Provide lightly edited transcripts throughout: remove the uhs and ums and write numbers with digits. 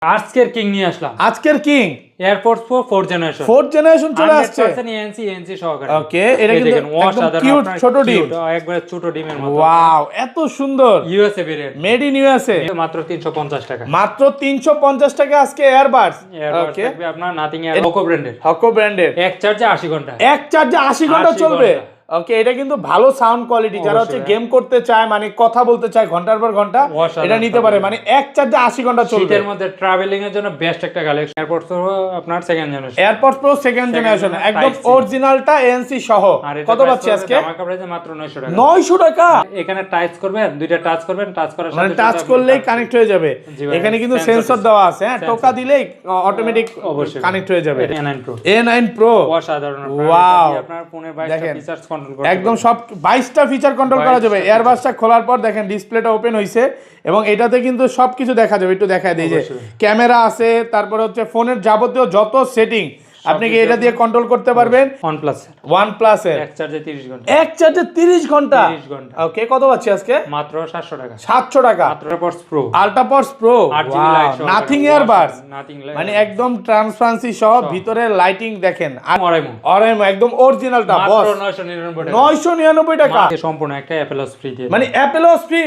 আজকের কিং নিয়ে আসলাম। আজকের king airports pro 4 generation. 4 generation চলে আসছে। 100% এএনসি সহকারে। ওকে, এটা কিন্তু একদম কিউট ছোট ডিম। একবারে ছোট ডিমের মতো। ওয়াও, এত সুন্দর। USA variant. Made in USA. মাত্র 350 টাকা। মাত্র 350 টাকা আজকে এয়ারবাডস। ওকে, থাকবে আপনার নাথিং এর হকো ব্র্যান্ডের। হকো ব্র্যান্ডের। এক চার্জে 80 ঘন্টা। এক চার্জে 80 ঘন্টা চলবে। ওকে, এটা কিন্তু ভালো সাউন্ড কোয়ালিটি। যারা হচ্ছে গেম করতে চায়, মানে কথা বলতে চায় ঘন্টার পর ঘন্টা, এটা নিতে পারে। মানে এক চার্জে 80 ঘন্টা চলবে। শীতের মধ্যে ট্রাভেলিং এর জন্য বেস্ট একটা কালেকশন। এয়ারপোর্টস প্রো আপনার second generation. Airports pro second generation একদম অরিজিনালটা এএনসি সহ। কত পাচ্ছি আজকে? ধামাকা প্রাইসে মাত্র 900 টাকা। 900 টাকা। এখানে টাচ করবেন, দুইটা টাচ করবেন, টাচ করার সাথে মানে টাচ করলেই কানেক্ট হয়ে যাবে। এখানে কিন্তু সেন্সর দেওয়া আছে, হ্যাঁ, টোকা দিলেই অটোমেটিক কানেক্ট হয়ে যাবে। A9 Pro। A9 Pro অসাধারণ। ওয়াও, আপনার ফোনে 22টা ফিচারস কন্ট্রোল করতে একদম সব 22টা ফিচার কন্ট্রোল করা যাবে। এয়ারবাসটা খোলার পর দেখেন ডিসপ্লেটা ওপেন হইছে এবং এটাতে কিন্তু সবকিছু দেখা যাবে। একটু দেখায় দেই যে ক্যামেরা আছে, তারপর হচ্ছে ফোনের যাবতীয় যত সেটিং আপনি কি এটা দিয়ে কন্ট্রোল করতে পারবেন। OnePlus এর এক চার্জে 30 ঘন্টা। এক চার্জে 30 ঘন্টা। ওকে, কত পাচ্ছি আজকে? মাত্র 700 টাকা। 700 টাকা। আল্ট্রাপডস প্রো নাথিং এয়ারবাডস, মানে একদম ট্রান্সপারেন্সি সহ, ভিতরে লাইটিং দেখেন। আর অরাইমো একদম অরিজিনালটা বস। 999 টাকা। সম্পূর্ণ একটা অ্যাপল ওয়াচ ফ্রি দিয়ে। মানে অ্যাপল ওয়াচ ফ্রি।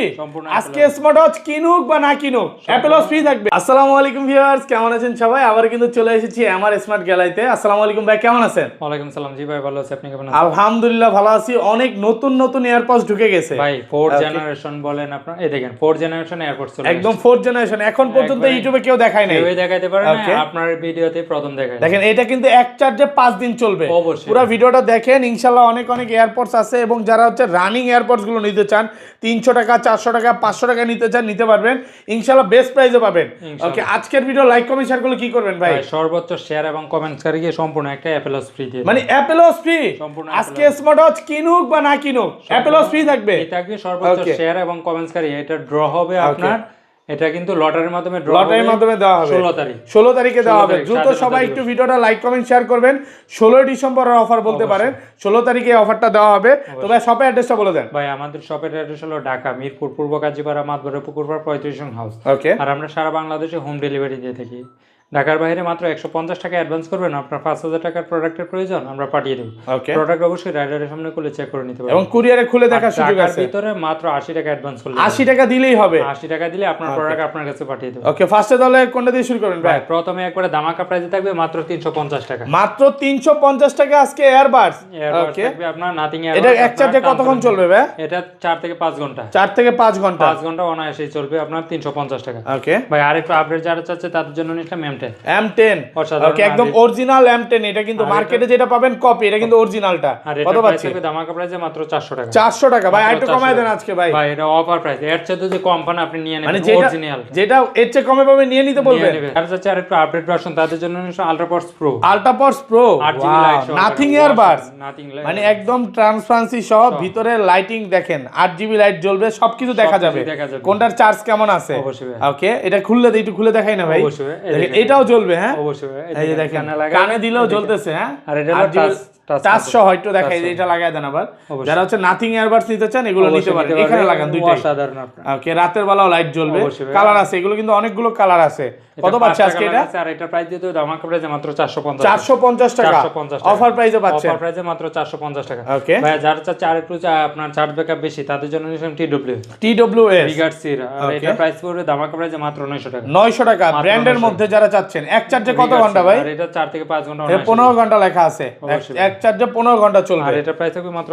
আজকে স্মার্ট ওয়াচ কিনুক বা না কিনুক, অ্যাপল ওয়াচ ফ্রি থাকবে। আসসালামু আলাইকুম ভিউয়ার্স, কেমন আছেন সবাই? আবার কিন্তু চলে এসেছি আমার স্মার্ট গ্যালারিতে। আসসালামু আলাইকুম ভাই, কেমন আছেন? ওয়ালাইকুম সালাম। জি ভাই, ভালো আছি, আপনি কেমন আছেন? আলহামদুলিল্লাহ ভালো আছি। অনেক নতুন নতুন এয়ারপডস ঢুকে গেছে ভাই। 4 জেনারেশন বলেন আপনারা, এই দেখেন 4 জেনারেশন এয়ারপডস চলে একদম 4 জেনারেশন। এখন পর্যন্ত ইউটিউবে কেউ দেখায় নাই, কেউ দেখাইতে পারে না, আপনার ভিডিওতে প্রথম দেখায়। দেখেন এটা কিন্তু এক চার্জে 5 দিন চলবে। পুরো ভিডিওটা দেখেন, ইনশাআল্লাহ অনেক অনেক এয়ারপডস আছে। এবং যারা হচ্ছে রানিং এয়ারপডস গুলো নিতে চান, 300 টাকা 400 টাকা 500 টাকা নিতে চান, নিতে পারবেন ইনশাআল্লাহ, বেস্ট প্রাইসে পাবেন। ওকে, আজকের ভিডিও লাইক কমেন্ট শেয়ার করলে কি করবেন ভাই? সর্বোচ্চ শেয়ার এবং কমেন্টসকারীকে সম্পূর্ণ একটা অ্যাপল ওয়াচ ফ্রি দিয়ে। মানে অ্যাপল ওয়াচ ফ্রি। আজকে স্মার্ট ওয়াচ কিনুক বা না কিনুক, অ্যাপল ওয়াচ ফ্রি থাকবে। এটা থাকবে সর্বোচ্চ শেয়ার এবং কমেন্টসকারী। এটা ড্র হবে আপনার, এটা কিন্তু লটারির মাধ্যমে দেওয়া হবে। 16 তারিখে দেওয়া হবে। দ্রুত সবাই একটু ভিডিওটা লাইক কমেন্ট শেয়ার করবেন। 16 ডিসেম্বরের অফার বলতে পারেন, 16 তারিখে অফারটা দেওয়া হবে। তো ভাই শপের অ্যাড্রেসটা বলে দেন। ভাই আমাদের শপের অ্যাড্রেস হলো ঢাকা মিরপুর পূর্ব কাজীপাড়া মাতবরের পুকুরপাড় 35 নং হাউস। ওকে, আর আমরা সারা বাংলাদেশে হোম ডেলিভারি দিয়ে থাকি। ঢাকার বাইরে মাত্র 150 টাকা অ্যাডভান্স করবেন। আপনার 5000 টাকার প্রোডাক্টের প্রয়োজন, আমরা পাঠিয়ে দেব। প্রোডাক্ট অবশ্যই রাইডারের সামনে খুলে চেক করে নিতে পারবেন এবং কুরিয়ারে খুলে দেখার সুযোগ আছে। ভিতরে মাত্র 80 টাকা অ্যাডভান্স করলে, 80 টাকা দিলেই হবে। 80 টাকা দিলে আপনার প্রোডাক্ট আপনার কাছে পাঠিয়ে দেব। ওকে, ফার্স্টে তাহলে কোনটা দিয়ে শুরু করবেন ভাই? প্রথমে একবারে ধামাকা প্রাইসে থাকবে মাত্র 350 টাকা। মাত্র 350 টাকা আজকে এয়ারবাডস। ওকে, থাকবে আপনার নাথিং এর। এটা এক চার্জে কতক্ষণ চলবে ভাই? এটা 4 থেকে 5 ঘন্টা। 4 থেকে 5 ঘন্টা। 5 ঘন্টা অনায়াসেই চলবে আপনার 350 টাকা। ওকে ভাই, আরেকটু আপডেট যারা চাচ্ছে তাদের জন্য নিলাম M10। ওকে, একদম অরিজিনাল M10। এটা কিন্তু মার্কেটে যেটা পাবেন কপি, এটা কিন্তু অরিজিনালটা। কত পাচ্ছি? ধামাকা প্রাইসে মাত্র 400 টাকা। 400 টাকা ভাই, একটু কমায় দেন আজকে ভাই। ভাই এটা অফার প্রাইস, এর চেয়ে যদি কম পান আপনি নিয়ে নেবেন। মানে অরিজিনাল যেটা এর চেয়ে কমে পাবে নিয়ে নিতে বলবেন। আর যাচ্ছে আরেকটু আপডেট ভার্সন, তাদের জন্য আল্ট্রাপডস প্রো। আল্ট্রাপডস প্রো নাথিং এয়ারবাডস, মানে একদম ট্রান্সপারেন্সি সহ, ভিতরে লাইটিং দেখেন, 8GB লাইট জ্বলবে, সবকিছু দেখা যাবে। কোনটার চার্জ কেমন আছে। ওকে, এটা খুললে একটু খুলে দেখাই না ভাই। এটাও জ্বলবে, হ্যাঁ অবশ্যই। এই যে দেখেন কানে দিলেও জ্বলতেছে, হ্যাঁ। আর এটা টাচ সহ একটু দেখাই, এটা লাগায় দেন আবার। যারা হচ্ছে নাথিং এয়ারবাডস নিতে চান এগুলো নিতে পারেন, এখানে লাগান দুইটাই। অসাধারণ। ওকে, রাতের বেলাও লাইট জ্বলবে, কালার আছে, এগুলো কিন্তু অনেকগুলো কালার আছে। কত পাচ্ছে আজকে এটা? আর এটা প্রাইস দিয়ে দাও ধামাকা প্রাইসে মাত্র 450। 450 টাকা অফার প্রাইসে পাচ্ছেন। অফার প্রাইসে মাত্র 450 টাকা। ওকে ভাই, যারা চাচ্ছে আরেকটু আপনার চার্জ ব্যাকআপ বেশি, তাদের জন্য নিলাম TWS রিগার্ড সির। আর এটা প্রাইস পড়বে ধামাকা প্রাইসে মাত্র 900 টাকা। 900 টাকা ব্র্যান্ডের মধ্যে যারা চাচ্ছেন। এক চার্জে কত ঘন্টা ভাই? আর এটা 4 থেকে 5 ঘন্টা। 15 ঘন্টা লেখা আছে, এক চার্জে 15 ঘন্টা চলবে। আর এটা প্রাইস হবে মাত্র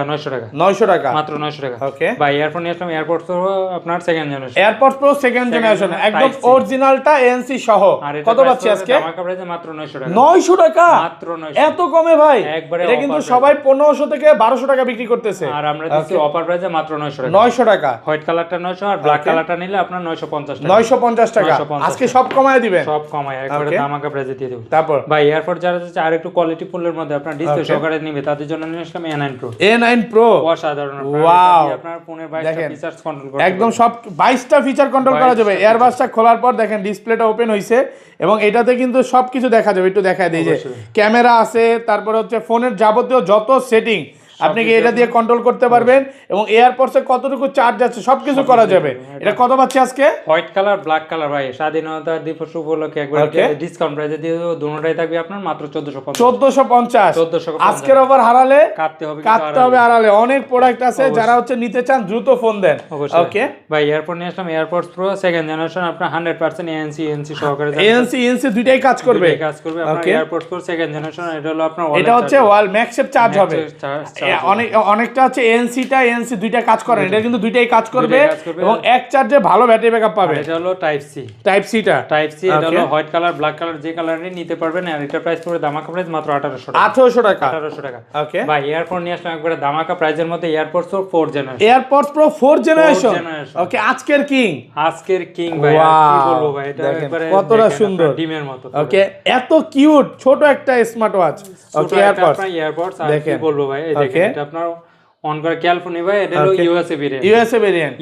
900 টাকা। 900 টাকা মাত্র 900 টাকা। ওকে ভাই, ইয়ারফোন নিয়ে আসলাম এয়ারপোর্টস প্রো আপনার second generation. Airports pro second generation একদম অরিজিনালটা এএনসি সহ। কত পাচ্ছি আজকে? ধামাকা প্রাইসে মাত্র 900 টাকা। 900 টাকা মাত্র 900। এত কমে ভাই? এটা কিন্তু সবাই 1500 থেকে 1200 টাকা বিক্রি করতেছে, আর আমরা দিচ্ছি অফার প্রাইসে মাত্র 900 টাকা। 900 টাকা। হোয়াইট কালারটা 900 আর ব্ল্যাক কালারটা নিলে আপনার 950 টাকা। 950 টাকা আজকে সব কমায় দিবেন। সব কমায় একবারে ধামাকা প্রাইসে দিয়ে দেব। তারপর ভাই, এয়ারপোর্ট যারা চাচ্ছে আর একটু কোয়ালিটি ফুলের মধ্যে আপনার ডিসপ্লে সহকারে নিবে, তাদের জন্য নিয়ে আসলাম A9 Pro। A9 Pro অসাধারণ। ওয়াও, আপনার ফোনের 22টা ফিচারস কন্ট্রোল করতে একদম সব 22টা ফিচার কন্ট্রোল করা যাবে। এয়ারবাসটা খোলার পর দেখেন ডিসপ্লেটা ওপেন হইছে এবং এটাতে কিন্তু সবকিছু দেখা যাবে। একটু দেখায় দেই যে ক্যামেরা আছে, তারপর হচ্ছে ফোনের যাবতীয় যত সেটিং আপনি কি এটা দিয়ে কন্ট্রোল করতে পারবেন এবং এয়ারপডসে কতটুকু চার্জ আছে সবকিছু করা যাবে। এটা কত পাচ্ছি আজকে? হোয়াইট কালার ব্ল্যাক কালার ভাই স্বাধীনতা দিবস উপলক্ষে একবার ডিসকাউন্ট প্রাইসে দিয়ে দুটোটাই থাকবে আপনার মাত্র 1450 আজকের অফার হারালে কাটতে হবে আড়ালে। অনেক প্রোডাক্ট আছে, যারা হচ্ছে নিতে চান দ্রুত ফোন দেন। ওকে ভাই এয়ারপড নিয়ে আসলাম, এয়ারপডস প্রো সেকেন্ড জেনারেশন আপনার 100% ANC সহকারে ANC দুইটাই কাজ করবে আপনার এয়ারপডস প্রো সেকেন্ড জেনারেশন। এটা হলো আপনার এটা হচ্ছে ওয়াল ম্যাক্সেপ চার্জ হবে। অনেকটা হচ্ছে ANC দুইটা কাজ করে, এটা কিন্তু দুইটাই কাজ করবে এবং এক চার্জে ভালো ব্যাটারি ব্যাকআপ পাবে। এটা হলো টাইপ সি এটা হলো হোয়াইট কালার ব্ল্যাক কালার যে কালারই নিতে পারবেন। আর এটা প্রাইস পড়বে ধামাকা প্রাইস মাত্র 1800 টাকা। ওকে ভাই এয়ারপড নিয়ে আসলাম একবারে ধামাকা প্রাইসের মধ্যে, AirPods Pro 4 generation. AirPods Pro 4 generation. Okay আজকের কিং ভাই, কি বলবো ভাই, এটা একবারে কতটা সুন্দর ডিমের মতো। ওকে এত কিউট ছোট একটা স্মার্ট ওয়াচ। ওকে এয়ারপডস আর কি বলবো ভাই, এই দেখেন এটা আপনার অন করে ক্যালফোনি ভাই, এটা হলো ইউএসএ ভেরিয়েন্ট।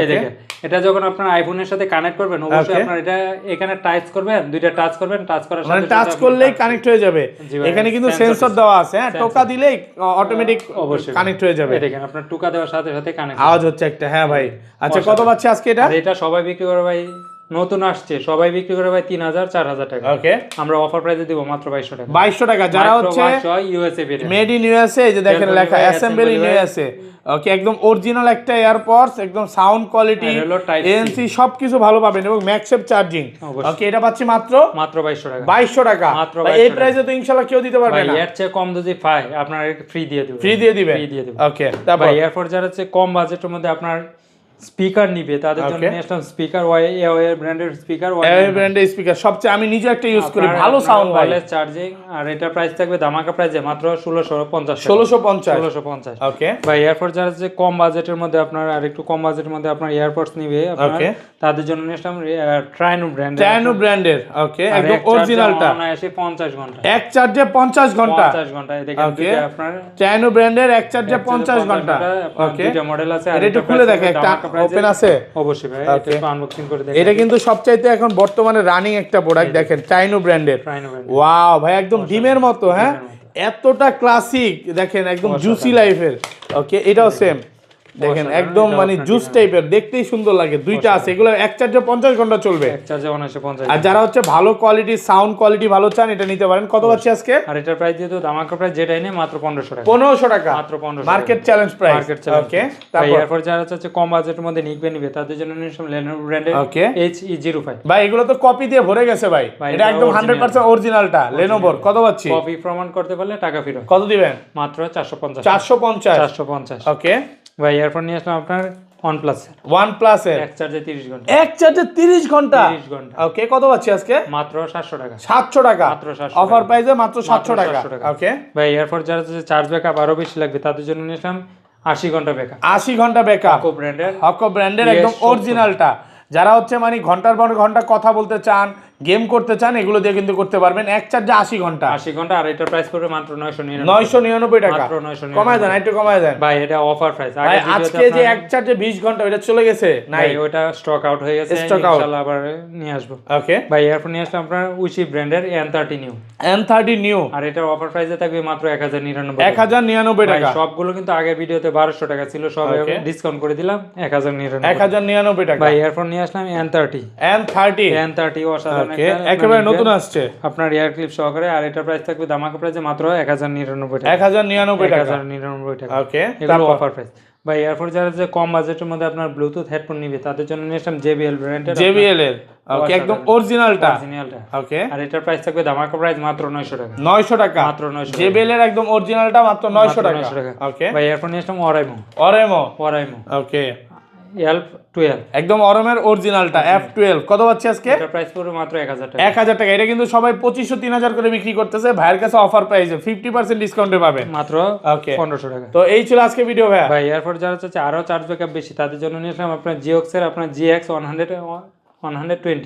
এই দেখেন এটা যখন আপনার আইফোনের সাথে কানেক্ট করবেন অবশ্যই আপনার এটা এখানে টাচ করবেন, দুইটা টাচ করবেন, টাচ করার সাথে টাচ করলেই কানেক্ট হয়ে যাবে। এখানে কিন্তু সেন্সর দেওয়া আছে, হ্যাঁ টোকা দিলেই অটোমেটিক অবশ্যই কানেক্ট হয়ে যাবে। দেখেন আপনার টোকা দেওয়ার সাথে সাথে কানেক্ট আওয়াজ হচ্ছে একটা। হ্যাঁ ভাই আচ্ছা কত পাচ্ছে আজকে এটা? এটা সবাই বিক্রি করে ভাই, নতুন আসছে সবাই বিক্রি করে ভাই 3000 4000 টাকা। ওকে আমরা অফার প্রাইসে দিব মাত্র 2200 টাকা। 2200 টাকা। যারা হচ্ছে ইউএসএ মেড ইন ইউএসএ, এই যে দেখেন লেখা অ্যাসেম্বল ইন ইউএসএ। ওকে একদম অরিজিনাল একটা এয়ারপডস, একদম সাউন্ড কোয়ালিটি ANC সবকিছু ভালো পাবেন এবং ম্যাক্সেপ চার্জিং। ওকে এটা পাচ্ছি মাত্র 2200 টাকা। এই প্রাইসে তো ইনশাআল্লাহ কেউ দিতে পারবে না। এর চেয়ে কম যদি পাই আপনার ফ্রি দিয়ে দেব। ওকে তারপর এয়ারপড যারা হচ্ছে কম বাজেটের মধ্যে আপনার স্পিকার নিবে তাদের জন্য নিয়ে আসলাম স্পিকার ওয়াই ব্র্যান্ডের স্পিকার সবচেয়ে আমি নিজে একটা ইউজ করি, ভালো সাউন্ড ভাই, ওয়্যারলেস চার্জিং। আর এটা প্রাইস থাকবে ধামাকা প্রাইসে মাত্র 1650। ওকে ভাই এয়ারপড যারা যে কম বাজেটের মধ্যে আপনার আর একটু কম বাজেটের মধ্যে আপনার এয়ারপডস নিবে আপনার তাদের জন্য নিয়ে আসলাম ট্রাইনো ব্র্যান্ডের। ওকে একদম অরিজিনালটা এসে 50 ঘন্টা এক চার্জে 50 ঘন্টা। এই দেখেন দুটো আপনার ট্রাইনো ব্র্যান্ডের এক চার্জে 50 ঘন্টা। ওকে দুটো মডেল আছে। আর এটা খুলে দেখেন একটা ওপেন আছে অবশ্যই ভাই, এটা একটু আনবক্সিং করে দেখেন। এটা কিন্তু সবচাইতে এখন বর্তমানে রানিং একটা প্রোডাক্ট, দেখেন ট্রাইনো ব্র্যান্ডের। ওয়াও ভাই একদম ডিমের মতো, হ্যাঁ এতটা ক্লাসিক, দেখেন একদম জুসি লাইফের। ওকে এটাও সেম দেখেন একদম মানে জুস টাইপের, দেখতেই সুন্দর লাগে। দুইটা আছে, এগুলো এক চার্জে 50 ঘন্টা চলবে। আর যারা হচ্ছে ভালো কোয়ালিটি সাউন্ড কোয়ালিটি ভালো চান এটা নিতে পারেন। কত পাচ্ছি আজকে? আর এটার প্রাইস দিয়ে তো ধামাকা প্রাইস যেটাই নেই মাত্র 1500 টাকা। 1500 টাকা মাত্র 1500 মার্কেট চ্যালেঞ্জ প্রাইস। ওকে তারপর এরপর যারা হচ্ছে কম বাজেটের মধ্যে নিবে তাদের জন্য নিলাম Lenovo ব্র্যান্ডের HE05। ভাই এগুলো তো কপি দিয়ে ভরে গেছে ভাই, এটা একদম 100% অরিজিনালটা Lenovo। কত পাচ্ছি? কপি প্রমাণ করতে পারলে টাকা ফেরত। কত দিবেন? মাত্র 450। ওকে ভাই এরপর নিয়ে আসলাম আপনার OnePlus এর এক চার্জে 30 ঘন্টা। ওকে কত পাচ্ছি আজকে? মাত্র 700 টাকা। 700 টাকা অফার প্রাইসে মাত্র 700 টাকা। ওকে ভাই এরপর যারা চার্জ ব্যাকআপ আরো বেশি লাগবে তাদের জন্য নিলাম 80 ঘন্টা ব্যাকআপ। 80 ঘন্টা ব্যাকআপ হকো ব্র্যান্ডের একদম অরিজিনালটা। যারা হচ্ছে মানে ঘন্টার পর ঘন্টা কথা বলতে চান, গেম করতে চান, এগুলো দিয়ে কিন্তু করতে পারবেন। এক চার্জে 80 ঘন্টা। আর এটার প্রাইস পড়বে মাত্র 999 টাকা। কমায় দেন, একটু কমায় দেন ভাই, এটা অফার প্রাইস। ভাই আজকে যে এক চার্জে 20 ঘন্টা ওটা চলে গেছে, নাই ওটা স্টক আউট হয়ে গেছে, ইনশাআল্লাহ আবার নিয়ে আসবো। ওকে ভাই এরপর নিয়ে আসলাম আপনার উশি ব্র্যান্ডের N30 নিউ। আর এটা অফার প্রাইসে থাকবে মাত্র 1099 টাকা। সবগুলো কিন্তু আগের ভিডিওতে 1200 টাকা ছিল, সব ডিসকাউন্ট করে দিলাম 1099 টাকা। ভাই এরপর নিয়ে আসলাম N30 অসাধারণ একেবারে নতুন আসছে আপনার এয়ার ক্লিপ সহকারে। আর এটা প্রাইস থাকবে ধামাকা প্রাইসে মাত্র 1099 টাকা। ওকে এগুলো অফার প্রাইস। ভাই এরপর যারা যে কম বাজেটের মধ্যে আপনার ব্লুটুথ হেডফোন নিবে তাদের জন্য নিলাম JBL ব্র্যান্ডের এর। ওকে একদম অরিজিনালটা। ওকে আর এটার প্রাইস থাকবে ধামাকা প্রাইস মাত্র 900 টাকা। মাত্র 900 JBL এর একদম অরিজিনালটা মাত্র 900 টাকা। ওকে ভাই এরপর নিলাম Oraimo। ওকে F12 একদম অরমের অরিজিনালটা F12। কত পাচ্ছি আজকে? এটা প্রাইস পড়বে মাত্র 1000 টাকা। 1000 টাকা। এটা কিন্তু সবাই 2500 3000 করে বিক্রি করতেছে, ভাইয়ের কাছে অফার প্রাইসে 50% ডিসকাউন্টে পাবেন মাত্র 1500 টাকা। তো এই ছিল আজকে ভিডিও ভাই। ভাই এরপর যারা চাচ্ছে আরো চার্জ ব্যাকআপ বেশি তাদের জন্য নিলাম আপনার জিওক্স এর আপনার GX 120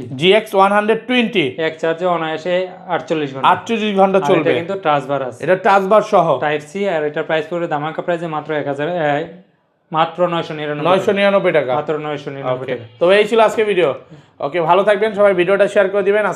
এক চার্জে অনায়াসে 48 ঘন্টা চলবে। এটা কিন্তু টাচ বার আছে, এটা টাচ বার সহ টাইপ সি। আর এটা প্রাইস পড়বে ধামাকা প্রাইসে মাত্র 999 টাকা। মাত্র 999 টাকা। তো এই ছিল আজকে ভিডিও। ওকে ভালো থাকবেন সবাই, ভিডিওটা শেয়ার করে দিবেন।